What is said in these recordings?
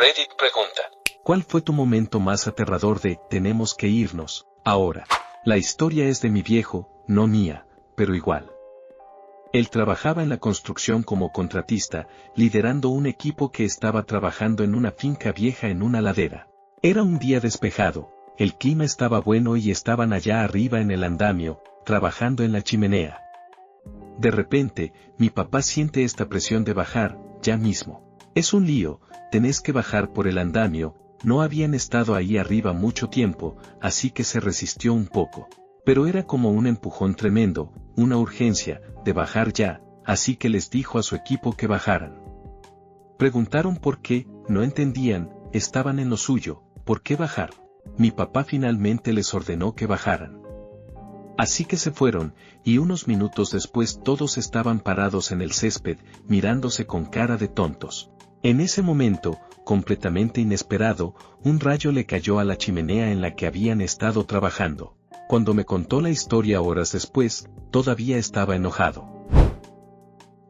Reddit pregunta: ¿cuál fue tu momento más aterrador de tenemos que irnos ahora? La historia es de mi viejo, no mía, pero igual. Él trabajaba en la construcción como contratista, liderando un equipo que estaba trabajando en una finca vieja en una ladera. Era un día despejado, el clima estaba bueno y estaban allá arriba en el andamio, trabajando en la chimenea. De repente, mi papá siente esta presión de bajar, ya mismo. Es un lío, tenés que bajar por el andamio, no habían estado ahí arriba mucho tiempo, así que se resistió un poco. Pero era como un empujón tremendo, una urgencia, de bajar ya, así que les dijo a su equipo que bajaran. Preguntaron por qué, no entendían, estaban en lo suyo, ¿por qué bajar? Mi papá finalmente les ordenó que bajaran. Así que se fueron, y unos minutos después todos estaban parados en el césped, mirándose con cara de tontos. En ese momento, completamente inesperado, un rayo le cayó a la chimenea en la que habían estado trabajando. Cuando me contó la historia horas después, todavía estaba enojado.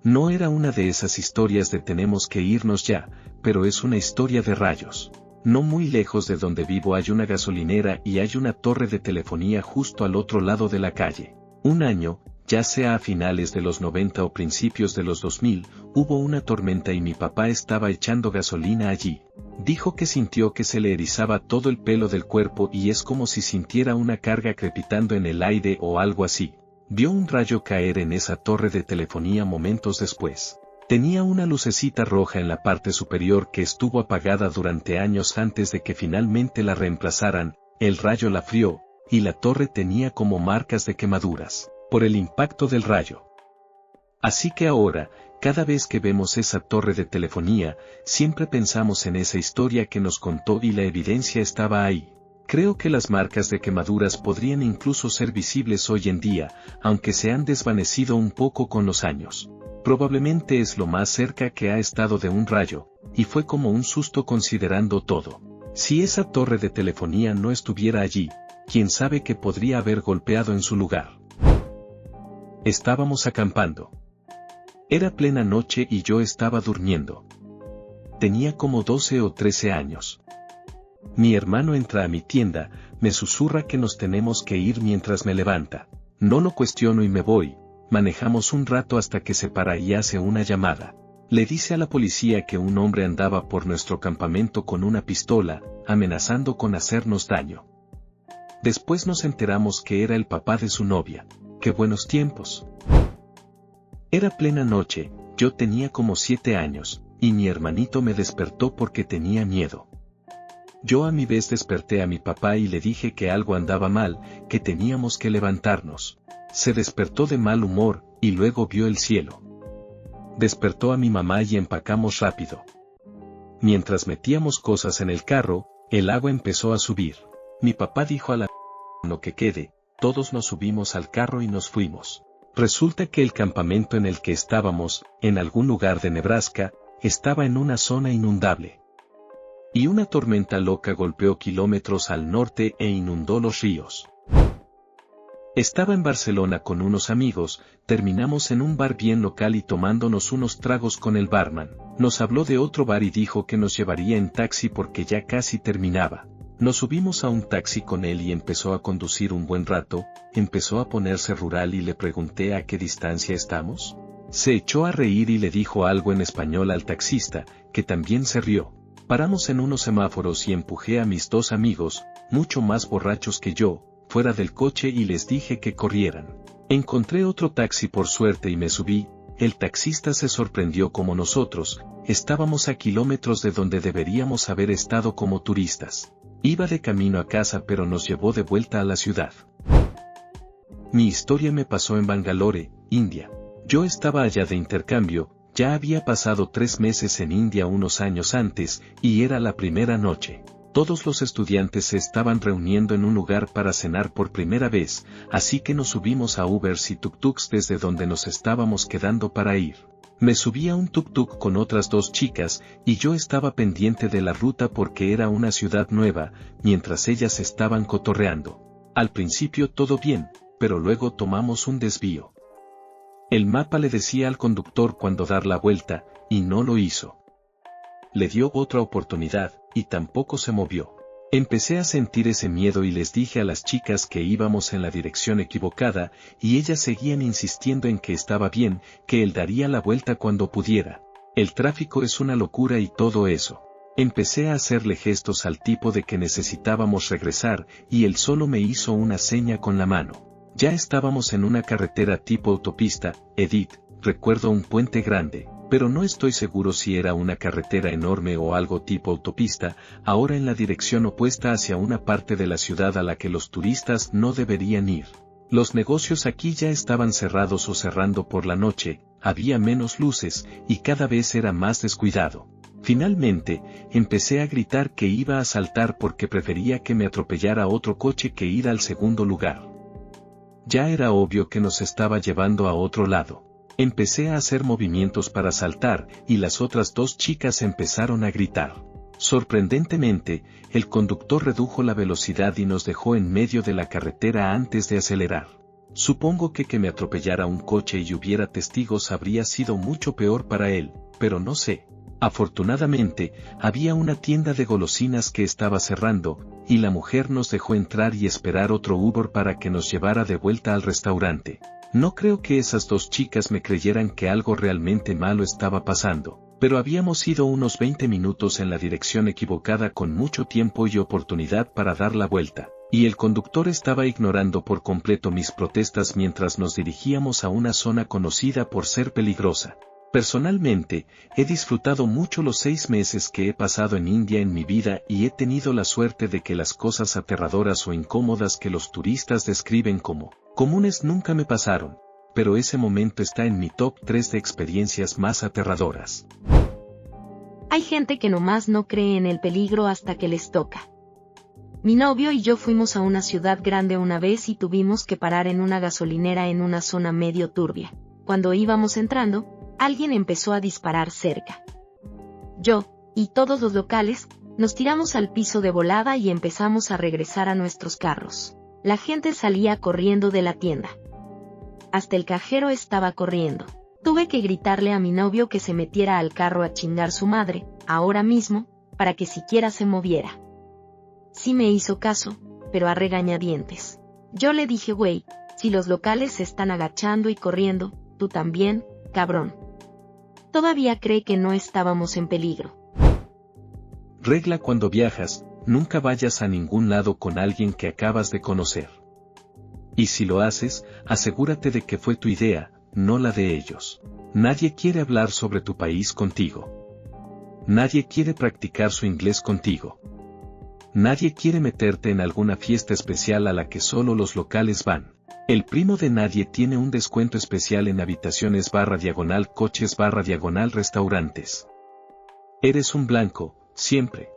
No era una de esas historias de tenemos que irnos ya, pero es una historia de rayos. No muy lejos de donde vivo hay una gasolinera y hay una torre de telefonía justo al otro lado de la calle. Un año, ya sea a finales de los 90 o principios de los 2000, hubo una tormenta y mi papá estaba echando gasolina allí. Dijo que sintió que se le erizaba todo el pelo del cuerpo y es como si sintiera una carga crepitando en el aire o algo así. Vio un rayo caer en esa torre de telefonía momentos después. Tenía una lucecita roja en la parte superior que estuvo apagada durante años antes de que finalmente la reemplazaran, el rayo la frió, y la torre tenía como marcas de quemaduras, por el impacto del rayo. Así que ahora, cada vez que vemos esa torre de telefonía, siempre pensamos en esa historia que nos contó y la evidencia estaba ahí. Creo que las marcas de quemaduras podrían incluso ser visibles hoy en día, aunque se han desvanecido un poco con los años. Probablemente es lo más cerca que ha estado de un rayo, y fue como un susto considerando todo. Si esa torre de telefonía no estuviera allí, quién sabe qué podría haber golpeado en su lugar. Estábamos acampando. Era plena noche y yo estaba durmiendo. Tenía como 12 o 13 años. Mi hermano entra a mi tienda, me susurra que nos tenemos que ir mientras me levanta. No lo cuestiono y me voy. Manejamos un rato hasta que se para y hace una llamada. Le dice a la policía que un hombre andaba por nuestro campamento con una pistola, amenazando con hacernos daño. Después nos enteramos que era el papá de su novia. ¡Qué buenos tiempos! Era plena noche, yo tenía como 7 años, y mi hermanito me despertó porque tenía miedo. Yo a mi vez desperté a mi papá y le dije que algo andaba mal, que teníamos que levantarnos. Se despertó de mal humor, y luego vio el cielo. Despertó a mi mamá y empacamos rápido. Mientras metíamos cosas en el carro, el agua empezó a subir. Mi papá dijo a la no que quede, todos nos subimos al carro y nos fuimos. Resulta que el campamento en el que estábamos, en algún lugar de Nebraska, estaba en una zona inundable. Y una tormenta loca golpeó kilómetros al norte e inundó los ríos. Estaba en Barcelona con unos amigos, terminamos en un bar bien local y tomándonos unos tragos con el barman. Nos habló de otro bar y dijo que nos llevaría en taxi porque ya casi terminaba. Nos subimos a un taxi con él y empezó a conducir un buen rato, empezó a ponerse rural y le pregunté a qué distancia estamos. Se echó a reír y le dijo algo en español al taxista, que también se rió. Paramos en unos semáforos y empujé a mis 2 amigos, mucho más borrachos que yo, fuera del coche y les dije que corrieran. Encontré otro taxi por suerte y me subí. El taxista se sorprendió como nosotros, estábamos a kilómetros de donde deberíamos haber estado como turistas. Iba de camino a casa pero nos llevó de vuelta a la ciudad. Mi historia me pasó en Bangalore, India. Yo estaba allá de intercambio, ya había pasado 3 meses en India unos años antes, y era la primera noche. Todos los estudiantes se estaban reuniendo en un lugar para cenar por primera vez, así que nos subimos a Ubers y tuk-tuks desde donde nos estábamos quedando para ir. Me subí a un tuk-tuk con otras 2 chicas, y yo estaba pendiente de la ruta porque era una ciudad nueva, mientras ellas estaban cotorreando. Al principio todo bien, pero luego tomamos un desvío. El mapa le decía al conductor cuándo dar la vuelta, y no lo hizo. le dio otra oportunidad, y tampoco se movió. Empecé a sentir ese miedo y les dije a las chicas que íbamos en la dirección equivocada, y ellas seguían insistiendo en que estaba bien, que él daría la vuelta cuando pudiera. El tráfico es una locura y todo eso. Empecé a hacerle gestos al tipo de que necesitábamos regresar, y él solo me hizo una seña con la mano. Ya estábamos en una carretera tipo autopista, Edith, recuerdo un puente grande, pero no estoy seguro si era una carretera enorme o algo tipo autopista, ahora en la dirección opuesta hacia una parte de la ciudad a la que los turistas no deberían ir. Los negocios aquí ya estaban cerrados o cerrando por la noche, había menos luces, y cada vez era más descuidado. Finalmente, empecé a gritar que iba a saltar porque prefería que me atropellara otro coche que ir al segundo lugar. Ya era obvio que nos estaba llevando a otro lado. Empecé a hacer movimientos para saltar, y las otras dos chicas empezaron a gritar. Sorprendentemente, el conductor redujo la velocidad y nos dejó en medio de la carretera antes de acelerar. Supongo que me atropellara un coche y hubiera testigos habría sido mucho peor para él, pero no sé. Afortunadamente, había una tienda de golosinas que estaba cerrando, y la mujer nos dejó entrar y esperar otro Uber para que nos llevara de vuelta al restaurante. No creo que esas dos chicas me creyeran que algo realmente malo estaba pasando, pero habíamos ido unos 20 minutos en la dirección equivocada con mucho tiempo y oportunidad para dar la vuelta, y el conductor estaba ignorando por completo mis protestas mientras nos dirigíamos a una zona conocida por ser peligrosa. Personalmente, he disfrutado mucho los 6 meses que he pasado en India en mi vida y he tenido la suerte de que las cosas aterradoras o incómodas que los turistas describen como comunes nunca me pasaron, pero ese momento está en mi top 3 de experiencias más aterradoras. Hay gente que nomás no cree en el peligro hasta que les toca. Mi novio y yo fuimos a una ciudad grande una vez y tuvimos que parar en una gasolinera en una zona medio turbia. Cuando íbamos entrando, alguien empezó a disparar cerca. Yo, y todos los locales, nos tiramos al piso de volada y empezamos a regresar a nuestros carros. La gente salía corriendo de la tienda. Hasta el cajero estaba corriendo. Tuve que gritarle a mi novio que se metiera al carro a chingar su madre, ahora mismo, para que siquiera se moviera. Sí me hizo caso, pero a regañadientes. Yo le dije, güey, si los locales se están agachando y corriendo, tú también, cabrón. Todavía cree que no estábamos en peligro. Regla cuando viajas, nunca vayas a ningún lado con alguien que acabas de conocer. Y si lo haces, asegúrate de que fue tu idea, no la de ellos. Nadie quiere hablar sobre tu país contigo. Nadie quiere practicar su inglés contigo. Nadie quiere meterte en alguna fiesta especial a la que solo los locales van. El primo de nadie tiene un descuento especial en habitaciones / coches / restaurantes. Eres un blanco, siempre.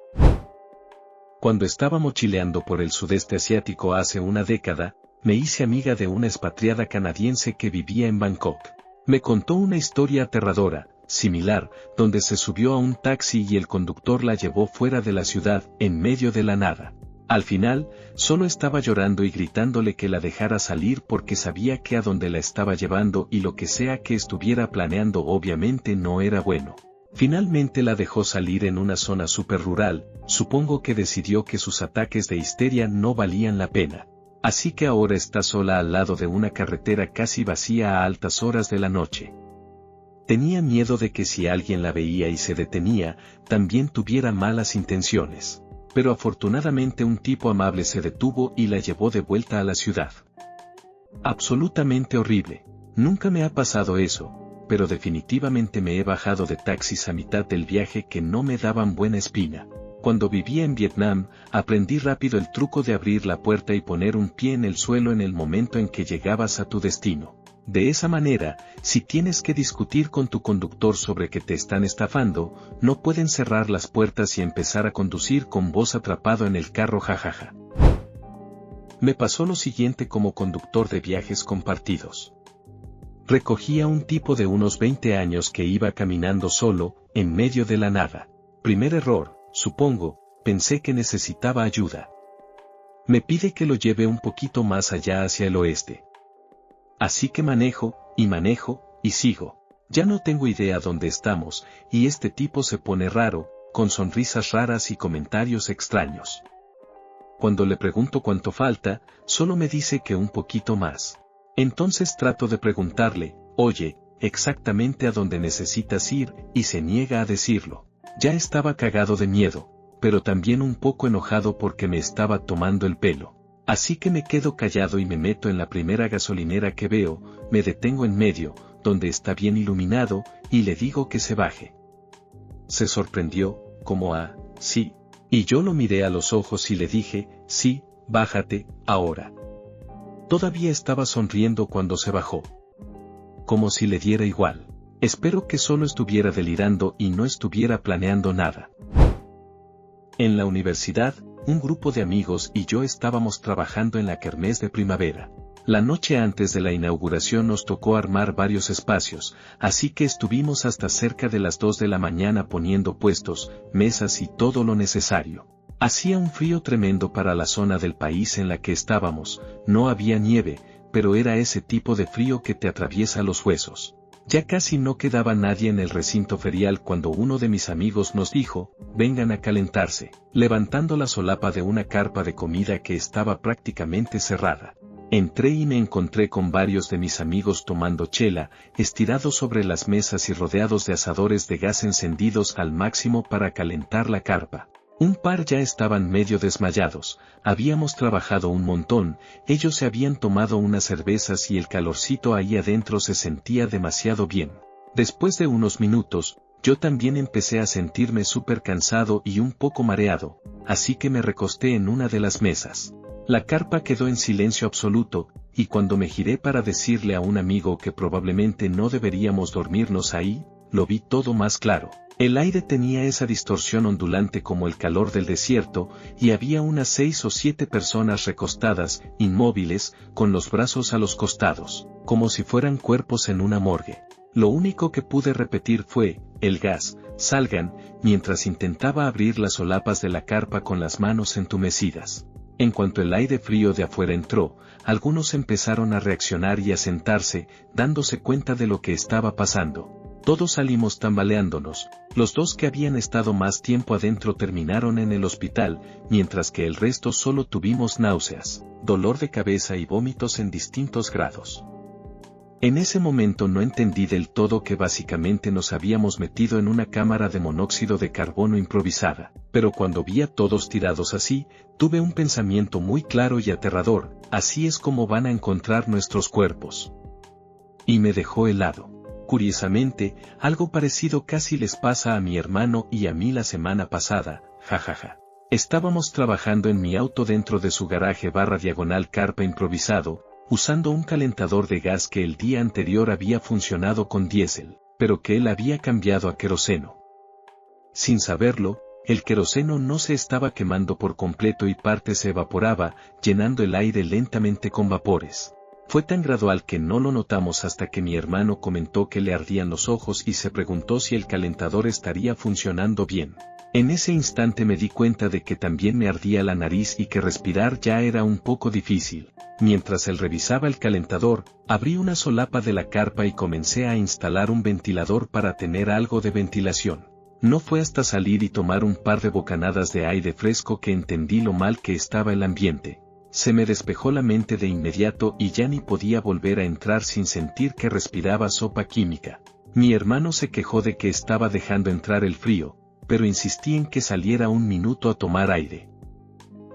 Cuando estaba mochileando por el sudeste asiático hace una década, me hice amiga de una expatriada canadiense que vivía en Bangkok. Me contó una historia aterradora, similar, donde se subió a un taxi y el conductor la llevó fuera de la ciudad, en medio de la nada. Al final, solo estaba llorando y gritándole que la dejara salir porque sabía que a donde la estaba llevando y lo que sea que estuviera planeando obviamente no era bueno. Finalmente la dejó salir en una zona súper rural, supongo que decidió que sus ataques de histeria no valían la pena. Así que ahora está sola al lado de una carretera casi vacía a altas horas de la noche. Tenía miedo de que si alguien la veía y se detenía, también tuviera malas intenciones. Pero afortunadamente un tipo amable se detuvo y la llevó de vuelta a la ciudad. Absolutamente horrible. Nunca me ha pasado eso, pero definitivamente me he bajado de taxis a mitad del viaje que no me daban buena espina. Cuando vivía en Vietnam, aprendí rápido el truco de abrir la puerta y poner un pie en el suelo en el momento en que llegabas a tu destino. De esa manera, si tienes que discutir con tu conductor sobre que te están estafando, no pueden cerrar las puertas y empezar a conducir con vos atrapado en el carro jajaja. Me pasó lo siguiente como conductor de viajes compartidos. Recogí a un tipo de unos 20 años que iba caminando solo, en medio de la nada. Primer error, supongo, pensé que necesitaba ayuda. Me pide que lo lleve un poquito más allá hacia el oeste. Así que manejo, y sigo. Ya no tengo idea dónde estamos, y este tipo se pone raro, con sonrisas raras y comentarios extraños. Cuando le pregunto cuánto falta, solo me dice que un poquito más. Entonces trato de preguntarle, oye, exactamente a dónde necesitas ir, y se niega a decirlo. Ya estaba cagado de miedo, pero también un poco enojado porque me estaba tomando el pelo. Así que me quedo callado y me meto en la primera gasolinera que veo, me detengo en medio, donde está bien iluminado, y le digo que se baje. Se sorprendió, como sí. Y yo lo miré a los ojos y le dije, sí, bájate, ahora. Todavía estaba sonriendo cuando se bajó. Como si le diera igual. Espero que solo estuviera delirando y no estuviera planeando nada. En la universidad, un grupo de amigos y yo estábamos trabajando en la kermés de primavera. La noche antes de la inauguración nos tocó armar varios espacios, así que estuvimos hasta cerca de las 2 de la mañana poniendo puestos, mesas y todo lo necesario. Hacía un frío tremendo para la zona del país en la que estábamos, no había nieve, pero era ese tipo de frío que te atraviesa los huesos. Ya casi no quedaba nadie en el recinto ferial cuando uno de mis amigos nos dijo, vengan a calentarse, levantando la solapa de una carpa de comida que estaba prácticamente cerrada. Entré y me encontré con varios de mis amigos tomando chela, estirados sobre las mesas y rodeados de asadores de gas encendidos al máximo para calentar la carpa. Un par ya estaban medio desmayados, habíamos trabajado un montón, ellos se habían tomado unas cervezas y el calorcito ahí adentro se sentía demasiado bien. Después de unos minutos, yo también empecé a sentirme súper cansado y un poco mareado, así que me recosté en una de las mesas. La carpa quedó en silencio absoluto, y cuando me giré para decirle a un amigo que probablemente no deberíamos dormirnos ahí, lo vi todo más claro. El aire tenía esa distorsión ondulante como el calor del desierto, y había unas 6 o 7 personas recostadas, inmóviles, con los brazos a los costados, como si fueran cuerpos en una morgue. Lo único que pude repetir fue, el gas, salgan, mientras intentaba abrir las solapas de la carpa con las manos entumecidas. En cuanto el aire frío de afuera entró, algunos empezaron a reaccionar y a sentarse, dándose cuenta de lo que estaba pasando. Todos salimos tambaleándonos, los 2 que habían estado más tiempo adentro terminaron en el hospital, mientras que el resto solo tuvimos náuseas, dolor de cabeza y vómitos en distintos grados. En ese momento no entendí del todo que básicamente nos habíamos metido en una cámara de monóxido de carbono improvisada, pero cuando vi a todos tirados así, tuve un pensamiento muy claro y aterrador, así es como van a encontrar nuestros cuerpos. Y me dejó helado. Curiosamente, algo parecido casi les pasa a mi hermano y a mí la semana pasada, jajaja. Estábamos trabajando en mi auto dentro de su garaje /diagonal carpa improvisado, usando un calentador de gas que el día anterior había funcionado con diésel, pero que él había cambiado a queroseno. Sin saberlo, el queroseno no se estaba quemando por completo y parte se evaporaba, llenando el aire lentamente con vapores. Fue tan gradual que no lo notamos hasta que mi hermano comentó que le ardían los ojos y se preguntó si el calentador estaría funcionando bien. En ese instante me di cuenta de que también me ardía la nariz y que respirar ya era un poco difícil. Mientras él revisaba el calentador, abrí una solapa de la carpa y comencé a instalar un ventilador para tener algo de ventilación. No fue hasta salir y tomar un par de bocanadas de aire fresco que entendí lo mal que estaba el ambiente. Se me despejó la mente de inmediato y ya ni podía volver a entrar sin sentir que respiraba sopa química. Mi hermano se quejó de que estaba dejando entrar el frío, pero insistí en que saliera un minuto a tomar aire.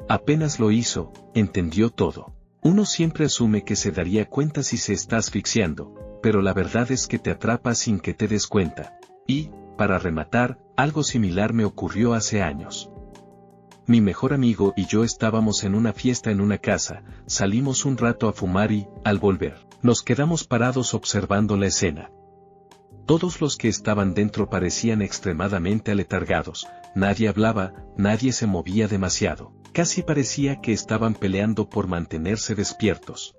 Apenas lo hizo, entendió todo. Uno siempre asume que se daría cuenta si se está asfixiando, pero la verdad es que te atrapa sin que te des cuenta. Y, para rematar, algo similar me ocurrió hace años. Mi mejor amigo y yo estábamos en una fiesta en una casa, salimos un rato a fumar y, al volver, nos quedamos parados observando la escena. Todos los que estaban dentro parecían extremadamente aletargados, nadie hablaba, nadie se movía demasiado, casi parecía que estaban peleando por mantenerse despiertos.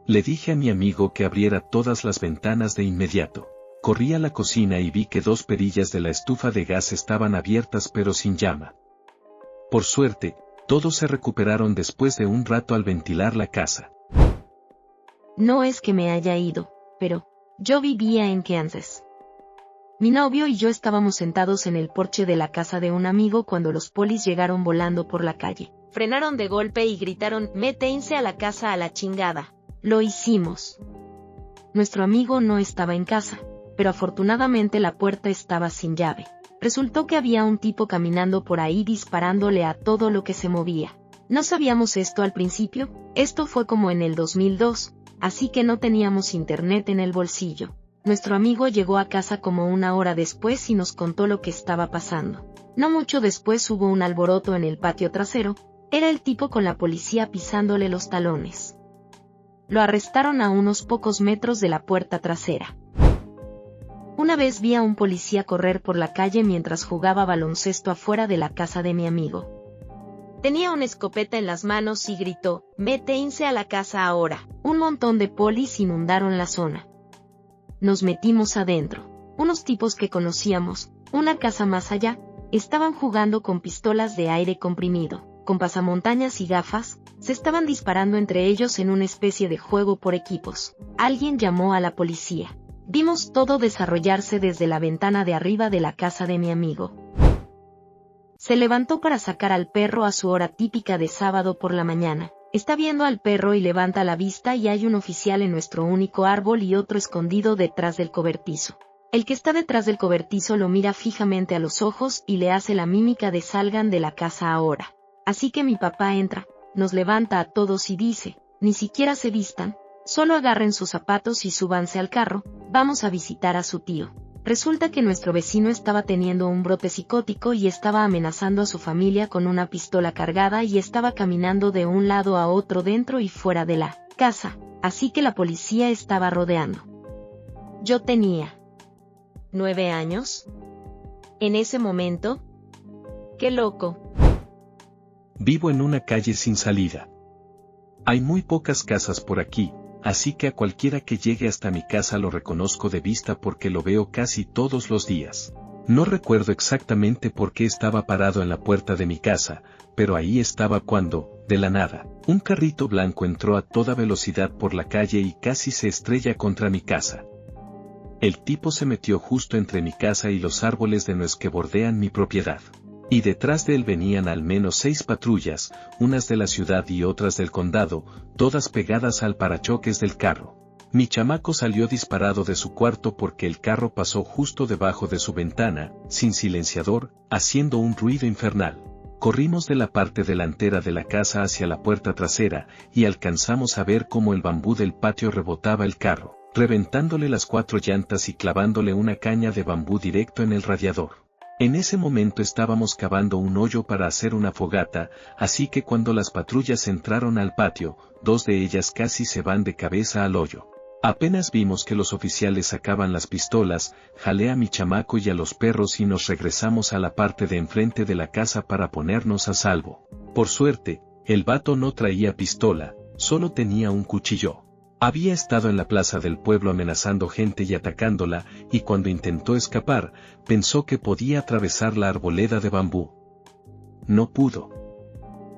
Le dije a mi amigo que abriera todas las ventanas de inmediato. Corrí a la cocina y vi que 2 perillas de la estufa de gas estaban abiertas pero sin llama. Por suerte, todos se recuperaron después de un rato al ventilar la casa. No es que me haya ido, pero yo vivía en Kansas. Mi novio y yo estábamos sentados en el porche de la casa de un amigo cuando los polis llegaron volando por la calle. Frenaron de golpe y gritaron: "Métense a la casa a la chingada". Lo hicimos. Nuestro amigo no estaba en casa, pero afortunadamente la puerta estaba sin llave. Resultó que había un tipo caminando por ahí disparándole a todo lo que se movía. No sabíamos esto al principio, esto fue como en el 2002, así que no teníamos internet en el bolsillo. Nuestro amigo llegó a casa como una hora después y nos contó lo que estaba pasando. No mucho después hubo un alboroto en el patio trasero, era el tipo con la policía pisándole los talones. Lo arrestaron a unos pocos metros de la puerta trasera. Una vez vi a un policía correr por la calle mientras jugaba baloncesto afuera de la casa de mi amigo. Tenía una escopeta en las manos y gritó: "Métense a la casa ahora". Un montón de polis inundaron la zona. Nos metimos adentro. Unos tipos que conocíamos, una casa más allá, estaban jugando con pistolas de aire comprimido, con pasamontañas y gafas, se estaban disparando entre ellos en una especie de juego por equipos. Alguien llamó a la policía. Vimos todo desarrollarse desde la ventana de arriba de la casa de mi amigo. Se levantó para sacar al perro a su hora típica de sábado por la mañana. Está viendo al perro y levanta la vista y hay un oficial en nuestro único árbol y otro escondido detrás del cobertizo. El que está detrás del cobertizo lo mira fijamente a los ojos y le hace la mímica de salgan de la casa ahora. Así que mi papá entra, nos levanta a todos y dice: "Ni siquiera se vistan, solo agarren sus zapatos y súbanse al carro, vamos a visitar a su tío". Resulta que nuestro vecino estaba teniendo un brote psicótico y estaba amenazando a su familia con una pistola cargada y estaba caminando de un lado a otro dentro y fuera de la casa, así que la policía estaba rodeando. Yo tenía 9 años. En ese momento. ¡Qué loco! Vivo en una calle sin salida. Hay muy pocas casas por aquí, así que a cualquiera que llegue hasta mi casa lo reconozco de vista porque lo veo casi todos los días. No recuerdo exactamente por qué estaba parado en la puerta de mi casa, pero ahí estaba cuando, de la nada, un carrito blanco entró a toda velocidad por la calle y casi se estrella contra mi casa. El tipo se metió justo entre mi casa y los árboles de nuez que bordean mi propiedad. Y detrás de él venían al menos 6 patrullas, unas de la ciudad y otras del condado, todas pegadas al parachoques del carro. Mi chamaco salió disparado de su cuarto porque el carro pasó justo debajo de su ventana, sin silenciador, haciendo un ruido infernal. Corrimos de la parte delantera de la casa hacia la puerta trasera, y alcanzamos a ver cómo el bambú del patio rebotaba el carro, reventándole las 4 llantas y clavándole una caña de bambú directo en el radiador. En ese momento estábamos cavando un hoyo para hacer una fogata, así que cuando las patrullas entraron al patio, 2 de ellas casi se van de cabeza al hoyo. Apenas vimos que los oficiales sacaban las pistolas, jalé a mi chamaco y a los perros y nos regresamos a la parte de enfrente de la casa para ponernos a salvo. Por suerte, el vato no traía pistola, solo tenía un cuchillo. Había estado en la plaza del pueblo amenazando gente y atacándola, y cuando intentó escapar, pensó que podía atravesar la arboleda de bambú. No pudo.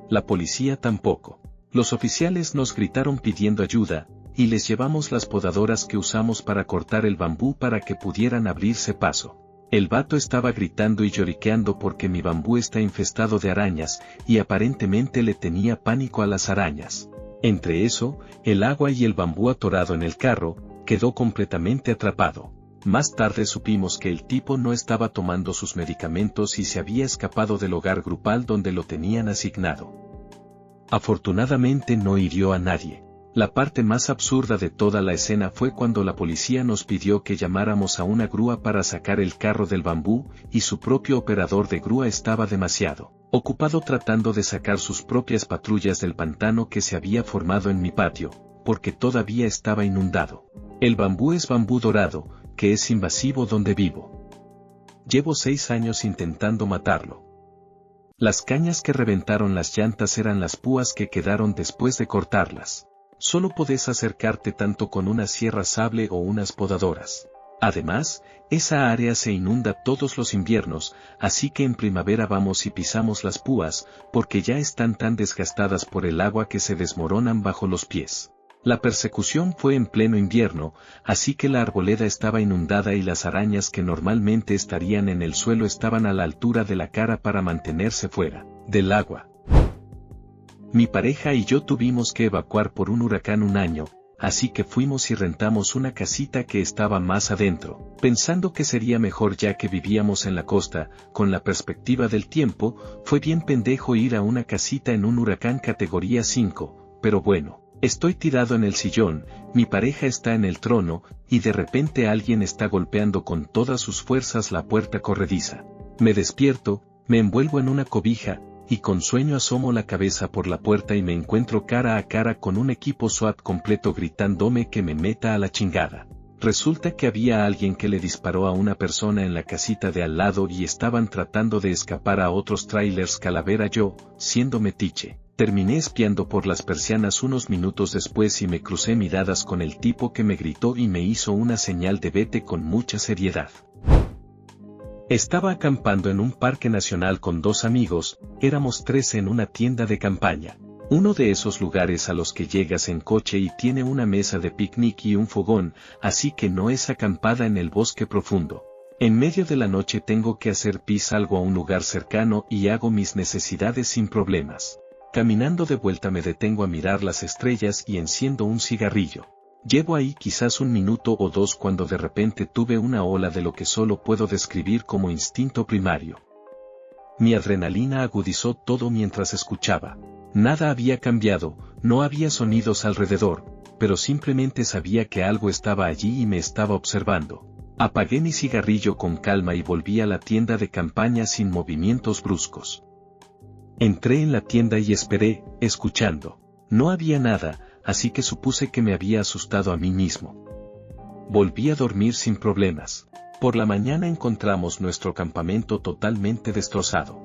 La policía tampoco. Los oficiales nos gritaron pidiendo ayuda, y les llevamos las podadoras que usamos para cortar el bambú para que pudieran abrirse paso. El vato estaba gritando y lloriqueando porque mi bambú está infestado de arañas, y aparentemente le tenía pánico a las arañas. Entre eso, el agua y el bambú atorado en el carro, quedó completamente atrapado. Más tarde supimos que el tipo no estaba tomando sus medicamentos y se había escapado del hogar grupal donde lo tenían asignado. Afortunadamente no hirió a nadie. La parte más absurda de toda la escena fue cuando la policía nos pidió que llamáramos a una grúa para sacar el carro del bambú, y su propio operador de grúa estaba demasiado ocupado tratando de sacar sus propias patrullas del pantano que se había formado en mi patio, porque todavía estaba inundado. El bambú es bambú dorado, que es invasivo donde vivo. Llevo 6 años intentando matarlo. Las cañas que reventaron las llantas eran las púas que quedaron después de cortarlas. Solo podés acercarte tanto con una sierra sable o unas podadoras. Además, esa área se inunda todos los inviernos, así que en primavera vamos y pisamos las púas, porque ya están tan desgastadas por el agua que se desmoronan bajo los pies. La persecución fue en pleno invierno, así que la arboleda estaba inundada y las arañas que normalmente estarían en el suelo estaban a la altura de la cara para mantenerse fuera del agua. Mi pareja y yo tuvimos que evacuar por un huracán un año, así que fuimos y rentamos una casita que estaba más adentro, pensando que sería mejor ya que vivíamos en la costa. Con la perspectiva del tiempo, fue bien pendejo ir a una casita en un huracán categoría 5, pero bueno. Estoy tirado en el sillón, mi pareja está en el trono, y de repente alguien está golpeando con todas sus fuerzas la puerta corrediza. Me despierto, me envuelvo en una cobija, y con sueño asomo la cabeza por la puerta y me encuentro cara a cara con un equipo SWAT completo gritándome que me meta a la chingada. Resulta que había alguien que le disparó a una persona en la casita de al lado y estaban tratando de escapar a otros trailers calavera. Yo, siendo metiche, terminé espiando por las persianas unos minutos después y me crucé miradas con el tipo que me gritó y me hizo una señal de vete con mucha seriedad. Estaba acampando en un parque nacional con 2 amigos, éramos 3 en una tienda de campaña. Uno de esos lugares a los que llegas en coche y tiene una mesa de picnic y un fogón, así que no es acampada en el bosque profundo. En medio de la noche tengo que hacer pis, salgo a un lugar cercano y hago mis necesidades sin problemas. Caminando de vuelta me detengo a mirar las estrellas y enciendo un cigarrillo. Llevo ahí quizás 1 minuto o 2 cuando de repente tuve una ola de lo que solo puedo describir como instinto primario. Mi adrenalina agudizó todo mientras escuchaba. Nada había cambiado, no había sonidos alrededor, pero simplemente sabía que algo estaba allí y me estaba observando. Apagué mi cigarrillo con calma y volví a la tienda de campaña sin movimientos bruscos. Entré en la tienda y esperé, escuchando. No había nada, así que supuse que me había asustado a mí mismo. Volví a dormir sin problemas. Por la mañana encontramos nuestro campamento totalmente destrozado.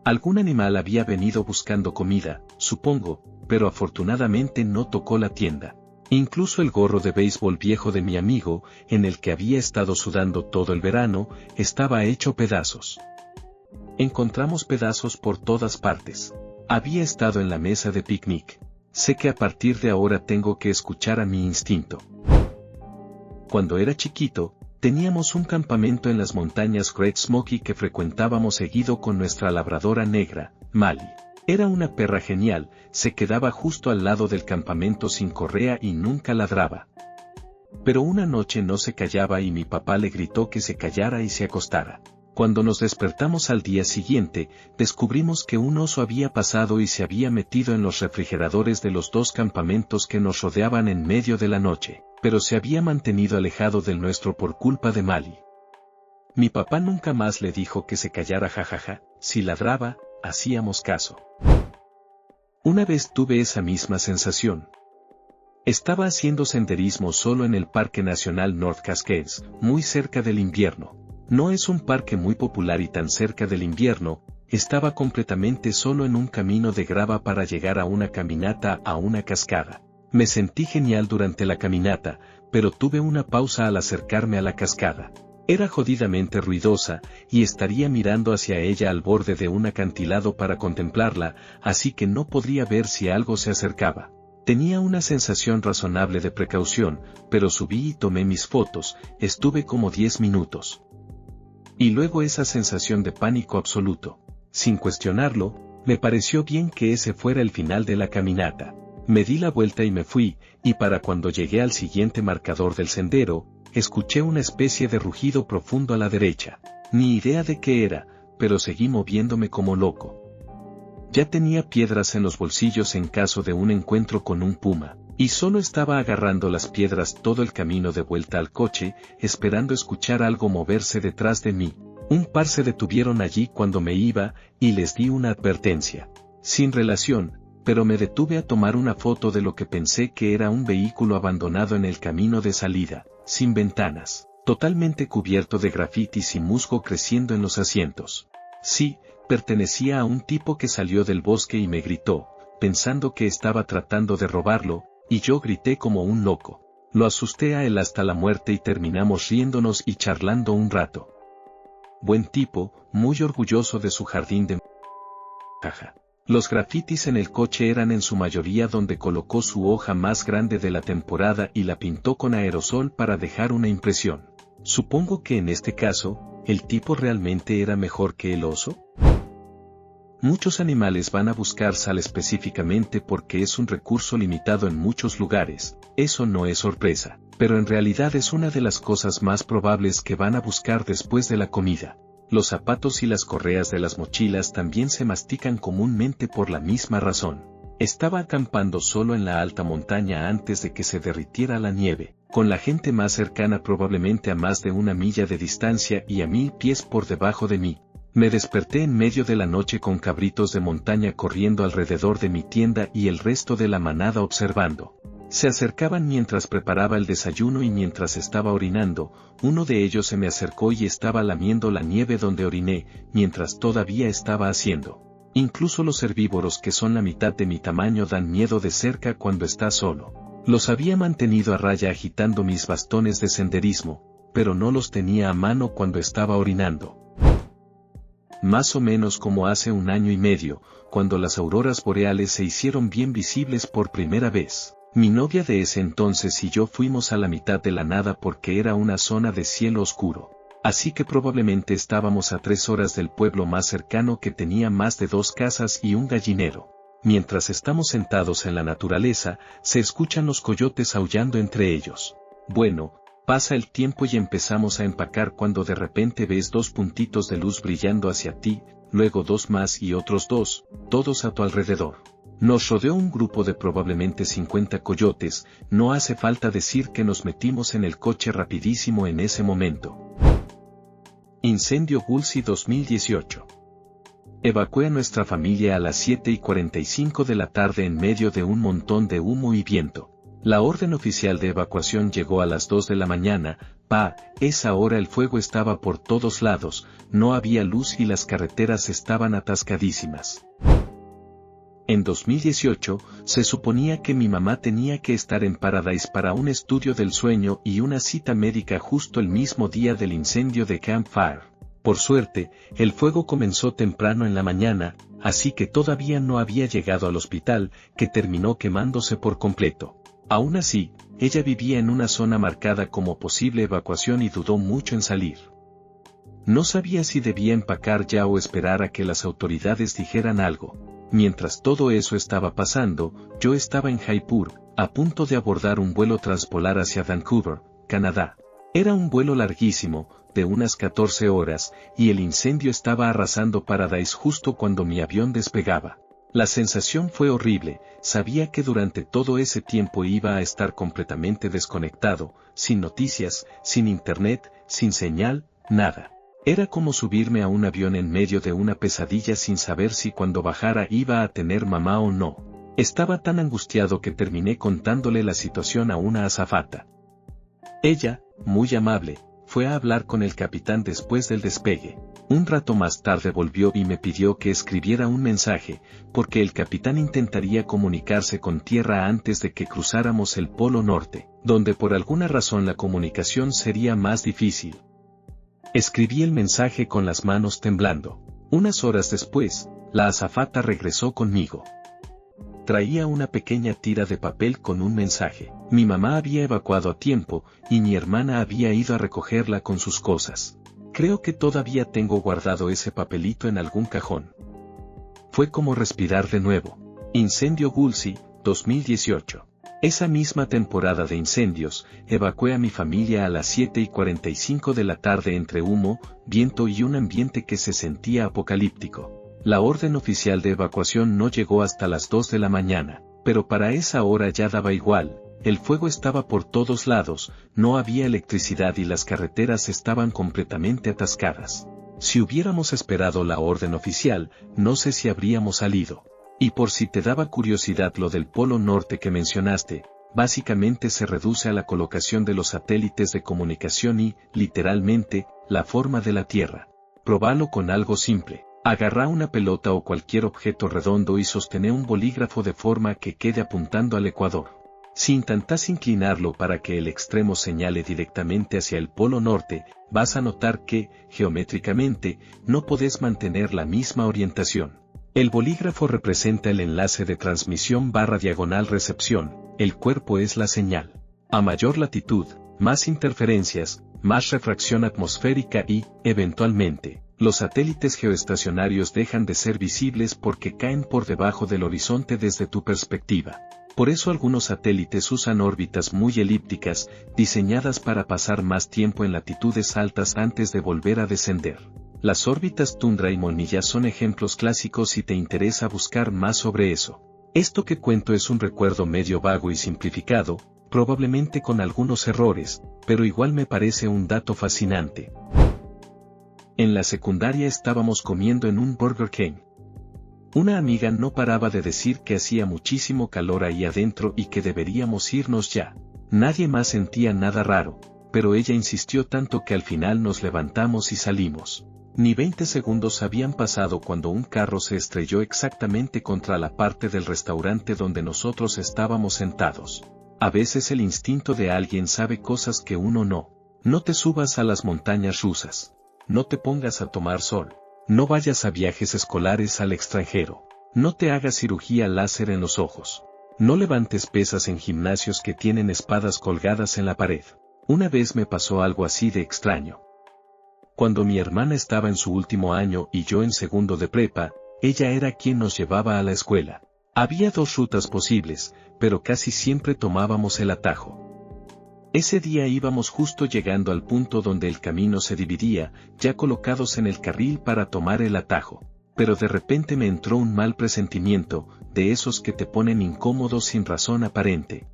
Algún animal había venido buscando comida, supongo, pero afortunadamente no tocó la tienda. Incluso el gorro de béisbol viejo de mi amigo, en el que había estado sudando todo el verano, estaba hecho pedazos. Encontramos pedazos por todas partes. Había estado en la mesa de picnic. Sé que a partir de ahora tengo que escuchar a mi instinto. Cuando era chiquito, teníamos un campamento en las montañas Great Smoky que frecuentábamos seguido con nuestra labradora negra, Mali. Era una perra genial, se quedaba justo al lado del campamento sin correa y nunca ladraba. Pero una noche no se callaba y mi papá le gritó que se callara y se acostara. Cuando nos despertamos al día siguiente, descubrimos que un oso había pasado y se había metido en los refrigeradores de los 2 campamentos que nos rodeaban en medio de la noche, pero se había mantenido alejado del nuestro por culpa de Mali. Mi papá nunca más le dijo que se callara, jajaja, si ladraba, hacíamos caso. Una vez tuve esa misma sensación. Estaba haciendo senderismo solo en el Parque Nacional North Cascades, muy cerca del invierno. No es un parque muy popular y tan cerca del invierno, estaba completamente solo en un camino de grava para llegar a una caminata a una cascada. Me sentí genial durante la caminata, pero tuve una pausa al acercarme a la cascada. Era jodidamente ruidosa, y estaría mirando hacia ella al borde de un acantilado para contemplarla, así que no podría ver si algo se acercaba. Tenía una sensación razonable de precaución, pero subí y tomé mis fotos, estuve como 10 minutos. Y luego esa sensación de pánico absoluto. Sin cuestionarlo, me pareció bien que ese fuera el final de la caminata. Me di la vuelta y me fui, y para cuando llegué al siguiente marcador del sendero, escuché una especie de rugido profundo a la derecha. Ni idea de qué era, pero seguí moviéndome como loco. Ya tenía piedras en los bolsillos en caso de un encuentro con un puma, y solo estaba agarrando las piedras todo el camino de vuelta al coche, esperando escuchar algo moverse detrás de mí. Un par se detuvieron allí cuando me iba, y les di una advertencia. Sin relación, pero me detuve a tomar una foto de lo que pensé que era un vehículo abandonado en el camino de salida, sin ventanas, totalmente cubierto de grafitis y musgo creciendo en los asientos. Sí, pertenecía a un tipo que salió del bosque y me gritó, pensando que estaba tratando de robarlo, y yo grité como un loco. Lo asusté a él hasta la muerte y terminamos riéndonos y charlando un rato. Buen tipo, muy orgulloso de su jardín de... Jaja. Los grafitis en el coche eran en su mayoría donde colocó su hoja más grande de la temporada y la pintó con aerosol para dejar una impresión. Supongo que en este caso, ¿el tipo realmente era mejor que el oso? Muchos animales van a buscar sal específicamente porque es un recurso limitado en muchos lugares, eso no es sorpresa, pero en realidad es una de las cosas más probables que van a buscar después de la comida. Los zapatos y las correas de las mochilas también se mastican comúnmente por la misma razón. Estaba acampando solo en la alta montaña antes de que se derritiera la nieve, con la gente más cercana probablemente a más de 1 milla de distancia y a 1000 pies por debajo de mí. Me desperté en medio de la noche con cabritos de montaña corriendo alrededor de mi tienda y el resto de la manada observando. Se acercaban mientras preparaba el desayuno y mientras estaba orinando, uno de ellos se me acercó y estaba lamiendo la nieve donde oriné, mientras todavía estaba haciendo. Incluso los herbívoros que son la mitad de mi tamaño dan miedo de cerca cuando está solo. Los había mantenido a raya agitando mis bastones de senderismo, pero no los tenía a mano cuando estaba orinando. Más o menos como hace 1 año y medio, cuando las auroras boreales se hicieron bien visibles por primera vez. Mi novia de ese entonces y yo fuimos a la mitad de la nada porque era una zona de cielo oscuro. Así que probablemente estábamos a 3 horas del pueblo más cercano que tenía más de 2 casas y un gallinero. Mientras estamos sentados en la naturaleza, se escuchan los coyotes aullando entre ellos. Bueno, pasa el tiempo y empezamos a empacar cuando de repente ves 2 puntitos de luz brillando hacia ti, luego 2 más y otros 2, todos a tu alrededor. Nos rodeó un grupo de probablemente 50 coyotes, no hace falta decir que nos metimos en el coche rapidísimo en ese momento. Incendio Woolsey 2018. Evacué a nuestra familia a las 7:45 de la tarde en medio de un montón de humo y viento. La orden oficial de evacuación llegó a las 2 de la mañana, esa hora el fuego estaba por todos lados, no había luz y las carreteras estaban atascadísimas. En 2018, se suponía que mi mamá tenía que estar en Paradise para un estudio del sueño y una cita médica justo el mismo día del incendio de Camp Fire. Por suerte, el fuego comenzó temprano en la mañana, así que todavía no había llegado al hospital, que terminó quemándose por completo. Aún así, ella vivía en una zona marcada como posible evacuación y dudó mucho en salir. No sabía si debía empacar ya o esperar a que las autoridades dijeran algo. Mientras todo eso estaba pasando, yo estaba en Jaipur, a punto de abordar un vuelo transpolar hacia Vancouver, Canadá. Era un vuelo larguísimo, de unas 14 horas, y el incendio estaba arrasando Paradise justo cuando mi avión despegaba. La sensación fue horrible, sabía que durante todo ese tiempo iba a estar completamente desconectado, sin noticias, sin internet, sin señal, nada. Era como subirme a un avión en medio de una pesadilla sin saber si cuando bajara iba a tener mamá o no. Estaba tan angustiado que terminé contándole la situación a una azafata. Ella, muy amable, fue a hablar con el capitán después del despegue. Un rato más tarde volvió y me pidió que escribiera un mensaje, porque el capitán intentaría comunicarse con tierra antes de que cruzáramos el Polo Norte, donde por alguna razón la comunicación sería más difícil. Escribí el mensaje con las manos temblando. Unas horas después, la azafata regresó conmigo. Traía una pequeña tira de papel con un mensaje. Mi mamá había evacuado a tiempo, y mi hermana había ido a recogerla con sus cosas. Creo que todavía tengo guardado ese papelito en algún cajón. Fue como respirar de nuevo. Incendio Woolsey, 2018. Esa misma temporada de incendios, evacué a mi familia a las 7:45 de la tarde entre humo, viento y un ambiente que se sentía apocalíptico. La orden oficial de evacuación no llegó hasta las 2 de la mañana, pero para esa hora ya daba igual, el fuego estaba por todos lados, no había electricidad y las carreteras estaban completamente atascadas. Si hubiéramos esperado la orden oficial, no sé si habríamos salido. Y por si te daba curiosidad lo del Polo Norte que mencionaste, básicamente se reduce a la colocación de los satélites de comunicación y, literalmente, la forma de la Tierra. Probalo con algo simple. Agarrá una pelota o cualquier objeto redondo y sostené un bolígrafo de forma que quede apuntando al ecuador. Si intentas inclinarlo para que el extremo señale directamente hacia el Polo Norte, vas a notar que, geométricamente, no podés mantener la misma orientación. El bolígrafo representa el enlace de transmisión / recepción, el cuerpo es la señal. A mayor latitud, más interferencias, más refracción atmosférica y, eventualmente, los satélites geoestacionarios dejan de ser visibles porque caen por debajo del horizonte desde tu perspectiva. Por eso algunos satélites usan órbitas muy elípticas, diseñadas para pasar más tiempo en latitudes altas antes de volver a descender. Las órbitas Tundra y Monilla son ejemplos clásicos si te interesa buscar más sobre eso. Esto que cuento es un recuerdo medio vago y simplificado, probablemente con algunos errores, pero igual me parece un dato fascinante. En la secundaria estábamos comiendo en un Burger King. Una amiga no paraba de decir que hacía muchísimo calor ahí adentro y que deberíamos irnos ya. Nadie más sentía nada raro, pero ella insistió tanto que al final nos levantamos y salimos. Ni 20 segundos habían pasado cuando un carro se estrelló exactamente contra la parte del restaurante donde nosotros estábamos sentados. A veces el instinto de alguien sabe cosas que uno no. No te subas a las montañas rusas. No te pongas a tomar sol. No vayas a viajes escolares al extranjero. No te hagas cirugía láser en los ojos. No levantes pesas en gimnasios que tienen espadas colgadas en la pared. Una vez me pasó algo así de extraño. Cuando mi hermana estaba en su último año y yo en segundo de prepa, ella era quien nos llevaba a la escuela. Había 2 rutas posibles, pero casi siempre tomábamos el atajo. Ese día íbamos justo llegando al punto donde el camino se dividía, ya colocados en el carril para tomar el atajo. Pero de repente me entró un mal presentimiento, de esos que te ponen incómodo sin razón aparente.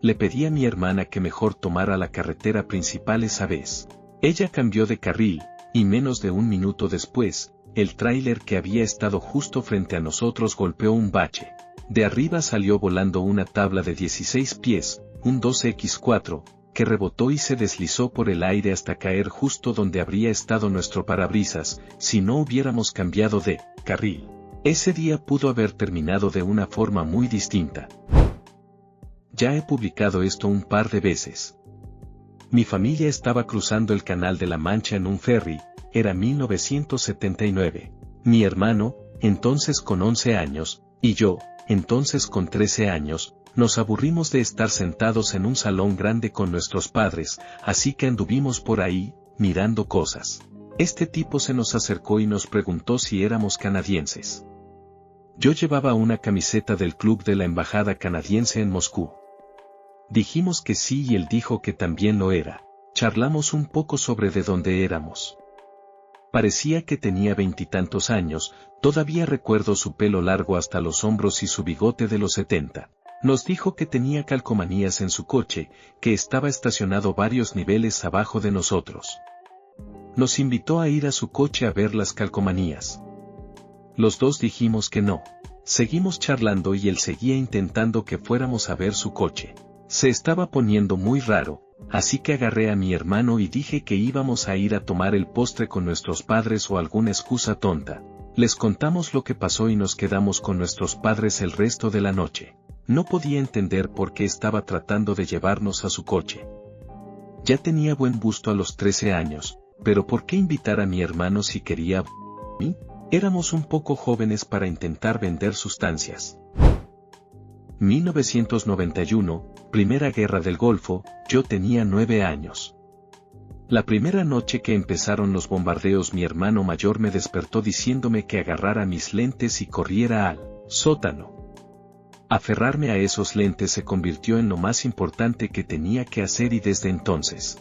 Le pedí a mi hermana que mejor tomara la carretera principal esa vez. Ella cambió de carril, y menos de un minuto después, el tráiler que había estado justo frente a nosotros golpeó un bache. De arriba salió volando una tabla de 16 pies, un 12x4, que rebotó y se deslizó por el aire hasta caer justo donde habría estado nuestro parabrisas, si no hubiéramos cambiado de carril. Ese día pudo haber terminado de una forma muy distinta. Ya he publicado esto un par de veces. Mi familia estaba cruzando el Canal de la Mancha en un ferry, era 1979. Mi hermano, entonces con 11 años, y yo, entonces con 13 años, nos aburrimos de estar sentados en un salón grande con nuestros padres, así que anduvimos por ahí, mirando cosas. Este tipo se nos acercó y nos preguntó si éramos canadienses. Yo llevaba una camiseta del club de la embajada canadiense en Moscú. Dijimos que sí y él dijo que también lo era. Charlamos un poco sobre de dónde éramos. Parecía que tenía 20 y tantos años, todavía recuerdo su pelo largo hasta los hombros y su bigote de los 70. Nos dijo que tenía calcomanías en su coche, que estaba estacionado varios niveles abajo de nosotros. Nos invitó a ir a su coche a ver las calcomanías. Los dos dijimos que no. Seguimos charlando y él seguía intentando que fuéramos a ver su coche. Se estaba poniendo muy raro, así que agarré a mi hermano y dije que íbamos a ir a tomar el postre con nuestros padres o alguna excusa tonta. Les contamos lo que pasó y nos quedamos con nuestros padres el resto de la noche. No podía entender por qué estaba tratando de llevarnos a su coche. Ya tenía buen busto a los 13 años, pero ¿por qué invitar a mi hermano si quería a mí? Éramos un poco jóvenes para intentar vender sustancias. 1991, Primera Guerra del Golfo, yo tenía 9 años. La primera noche que empezaron los bombardeos mi hermano mayor me despertó diciéndome que agarrara mis lentes y corriera al sótano. Aferrarme a esos lentes se convirtió en lo más importante que tenía que hacer y desde entonces.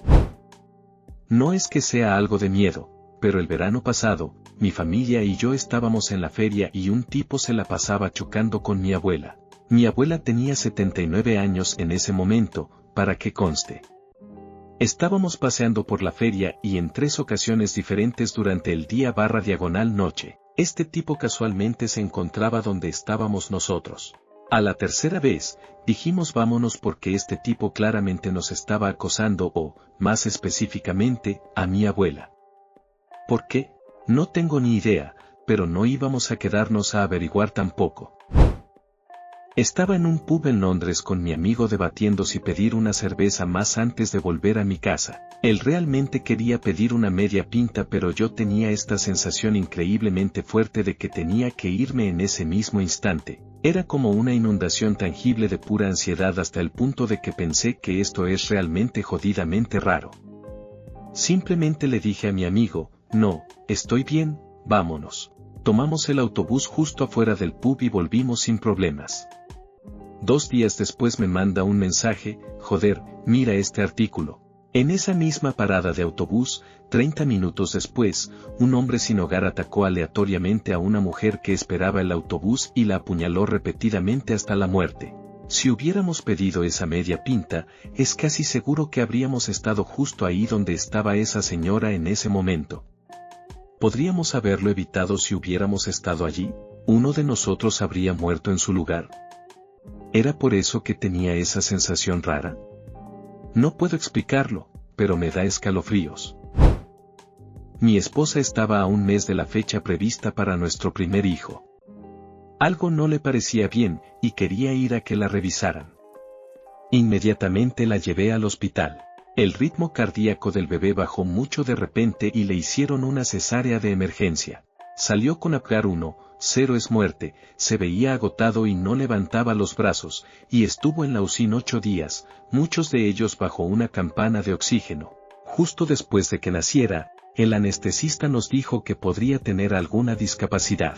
No es que sea algo de miedo, pero el verano pasado, mi familia y yo estábamos en la feria y un tipo se la pasaba chocando con mi abuela. Mi abuela tenía 79 años en ese momento, para que conste. Estábamos paseando por la feria y en 3 ocasiones diferentes durante el día / noche, este tipo casualmente se encontraba donde estábamos nosotros. A la tercera vez, dijimos vámonos porque este tipo claramente nos estaba acosando o, más específicamente, a mi abuela. ¿Por qué? No tengo ni idea, pero no íbamos a quedarnos a averiguar tampoco. Estaba en un pub en Londres con mi amigo debatiendo si pedir una cerveza más antes de volver a mi casa. Él realmente quería pedir una media pinta, pero yo tenía esta sensación increíblemente fuerte de que tenía que irme en ese mismo instante. Era como una inundación tangible de pura ansiedad hasta el punto de que pensé que esto es realmente jodidamente raro. Simplemente le dije a mi amigo, no, estoy bien, vámonos. Tomamos el autobús justo afuera del pub y volvimos sin problemas. 2 días después me manda un mensaje, joder, mira este artículo. En esa misma parada de autobús, 30 minutos después, un hombre sin hogar atacó aleatoriamente a una mujer que esperaba el autobús y la apuñaló repetidamente hasta la muerte. Si hubiéramos pedido esa media pinta, es casi seguro que habríamos estado justo ahí donde estaba esa señora en ese momento. ¿Podríamos haberlo evitado si hubiéramos estado allí? ¿Uno de nosotros habría muerto en su lugar? ¿Era por eso que tenía esa sensación rara? No puedo explicarlo, pero me da escalofríos. Mi esposa estaba a un mes de la fecha prevista para nuestro primer hijo. Algo no le parecía bien, y quería ir a que la revisaran. Inmediatamente la llevé al hospital. El ritmo cardíaco del bebé bajó mucho de repente y le hicieron una cesárea de emergencia. Salió con Apgar 1, 0 es muerte, se veía agotado y no levantaba los brazos, y estuvo en la UCI 8 días, muchos de ellos bajo una campana de oxígeno. Justo después de que naciera, el anestesista nos dijo que podría tener alguna discapacidad.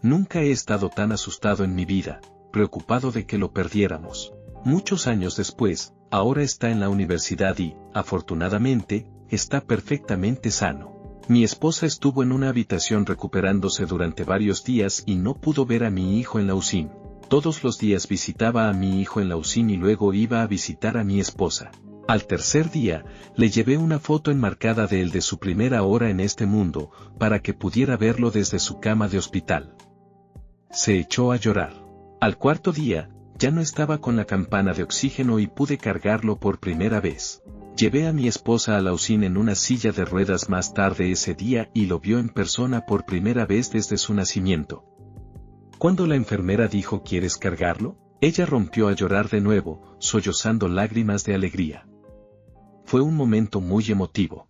Nunca he estado tan asustado en mi vida, preocupado de que lo perdiéramos. Muchos años después, ahora está en la universidad y, afortunadamente, está perfectamente sano. Mi esposa estuvo en una habitación recuperándose durante varios días y no pudo ver a mi hijo en la UCI. Todos los días visitaba a mi hijo en la UCI y luego iba a visitar a mi esposa. Al tercer día, le llevé una foto enmarcada de él de su primera hora en este mundo, para que pudiera verlo desde su cama de hospital. Se echó a llorar. Al cuarto día, ya no estaba con la campana de oxígeno y pude cargarlo por primera vez. Llevé a mi esposa a la UCI en una silla de ruedas más tarde ese día y lo vio en persona por primera vez desde su nacimiento. Cuando la enfermera dijo ¿quieres cargarlo?, ella rompió a llorar de nuevo, sollozando lágrimas de alegría. Fue un momento muy emotivo.